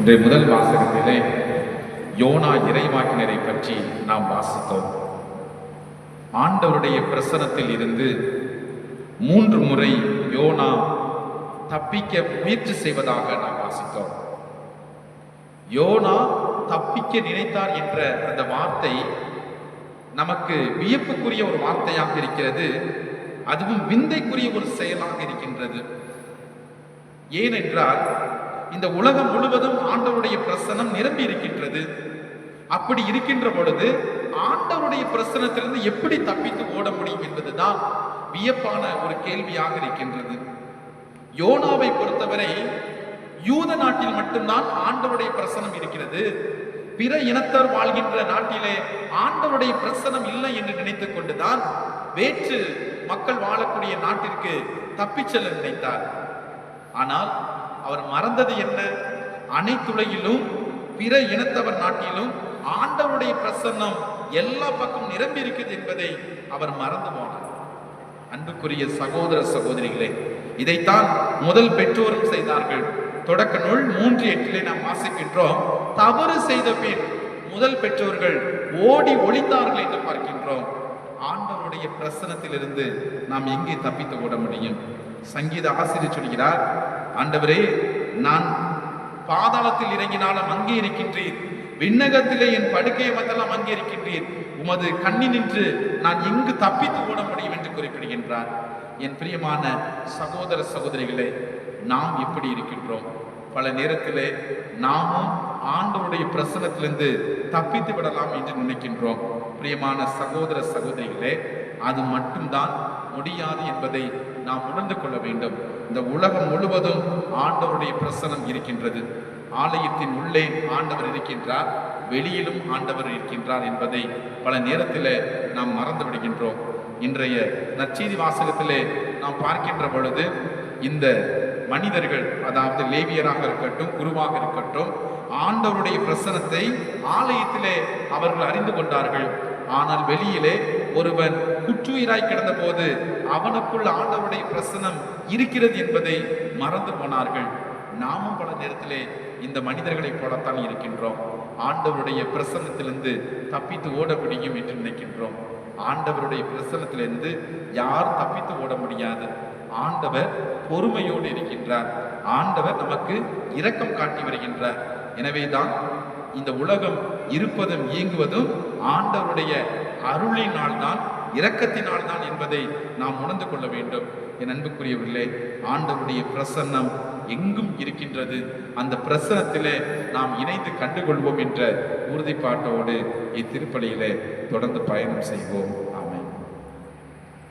இன்றைய முதல் வாசகத்திலே யோனா இறைவாக்கினரை பற்றி நாம் வாசித்தோம். ஆண்டவருடைய பிரசனத்தில் இருந்து 3 முறை யோனா தப்பிக்க முயற்சி செய்வதாக நாம் வாசித்தோம். யோனா தப்பிக்க நினைத்தார் என்ற அந்த வார்த்தை நமக்கு வியப்புக்குரிய ஒரு வார்த்தையாக இருக்கிறது. அதுவும் விந்தைக்குரிய ஒரு செயலாக இருக்கின்றது. ஏனென்றால் இந்த உலகம் முழுவதும் ஆண்டவருடைய பிரசனம் நிரம்பி இருக்கின்றது. அப்படி இருக்கின்ற பொழுது ஆண்டவருடைய பிரசனத்திலிருந்து எப்படி தப்பித்து ஓட முடியும் என்பதுதான் வியப்பான ஒரு கேள்வியாக இருக்கின்றது. யோனாவை பொறுத்தவரை யூத நாட்டில் மட்டும்தான் ஆண்டவருடைய பிரசனம் இருக்கிறது. பிற இனத்தார் வாழ்கின்ற நாட்டிலே ஆண்டவருடைய பிரசனம் இல்லை என்று நினைத்துக் கொண்டுதான் வேற்று மக்கள் வாழக்கூடிய நாட்டிற்கு தப்பிச் செல்ல நினைத்தார். ஆனால் அவர் மறந்தது என்ன? அனைத்துலகிலும் பிற இனத்தவர் நாட்டிலும் ஆண்டவருடைய பிரசன்னம் எல்லா பக்கம் நிரம்பி இருக்குது என்பதை அவர் மறந்து போனார். அன்புக்குரிய சகோதர சகோதரிகளே, இதைத்தான் முதல் பெற்றோரும் செய்தார்கள். தொடக்க நூல் 3:8 நாம் வாசிக்கின்றோம். தவறு செய்த பின் முதல் பெற்றோர்கள் ஓடி ஒளிந்தார்கள் என்று பார்க்கின்றோம். ஆண்டவருடைய பிரசனத்திலிருந்து நாம் எங்கே தப்பித்து ஓட முடியும்? சங்கீத ஆசிரியர் சொல்கிறார், ஆண்டவரே, நான் பாதாளத்தில் இறங்கினாலும் அங்கே இருக்கின்றீர், விண்ணகத்திலே என் படுக்கையை வந்தெல்லாம் அங்கே இருக்கின்றீர், உமது கண்ணினின்று நான் எங்கு தப்பித்து ஓட முடியும் என்று குறிப்பிடுகின்றார். என் பிரியமான சகோதர சகோதரிகளே, நாம் எப்படி இருக்கின்றோம்? பல நேரத்திலே நாமும் ஆண்டவருடைய பிரசனத்திலிருந்து தப்பித்து விடலாம் என்று நினைக்கின்றோம். பிரியமான சகோதர சகோதரிகளே, அது மட்டும்தான் முடியாது என்பதை நாம் உணர்ந்து கொள்ள வேண்டும். இந்த உலகம் முழுவதும் ஆண்டவருடைய பிரசனம் இருக்கின்றது. ஆலயத்தின் உள்ளே ஆண்டவர் இருக்கின்றார், வெளியிலும் ஆண்டவர் இருக்கின்றார் என்பதை பல நேரத்தில் நாம் மறந்து விடுகின்றோம். இன்றைய நற்செய்தி வாசகத்திலே நாம் பார்க்கின்ற பொழுது இந்த மனிதர்கள், அதாவது லேவியராக இருக்கட்டும், குருவாக இருக்கட்டும், ஆண்டவருடைய பிரசனத்தை ஆலயத்திலே அவர்கள் அறிந்து கொண்டார்கள். ஆனால் வெளியிலே ஒருவன் குற்றுயிராய் கிடந்த போது அவனுக்குள் ஆண்டவருடைய பிரசனம் இருக்கிறது என்பதை மறந்து போனார்கள். நாமும் பல நேரத்திலே இந்த மனிதர்களை போலத்தான் இருக்கின்றோம். ஆண்டவருடைய பிரசன்னத்திலிருந்து தப்பித்து ஓட முடியும் என்று நினைக்கின்றோம். ஆண்டவருடைய பிரசன்னத்திலிருந்து யார் தப்பித்து ஓட முடியாது. ஆண்டவர் பொறுமையோடு இருக்கின்றார். ஆண்டவர் நமக்கு இரக்கம் காட்டி வருகின்றார். எனவேதான் இந்த உலகம் இருப்பதும் இயங்குவதும் ஆண்டவருடைய அருளினால் தான், இரக்கத்தினால் தான் என்பதை நாம் உணர்ந்து கொள்ள வேண்டும். என் அன்புக்குரியவர்களே, ஆண்டவருடைய பிரசன்னம் எங்கும் இருக்கின்றது. அந்த பிரசனத்திலே நாம் இணைந்து கண்டுகொள்வோம் என்ற உறுதிப்பாட்டோடு இத்திருப்பலியிலே தொடர்ந்து பயணம் செய்வோம்.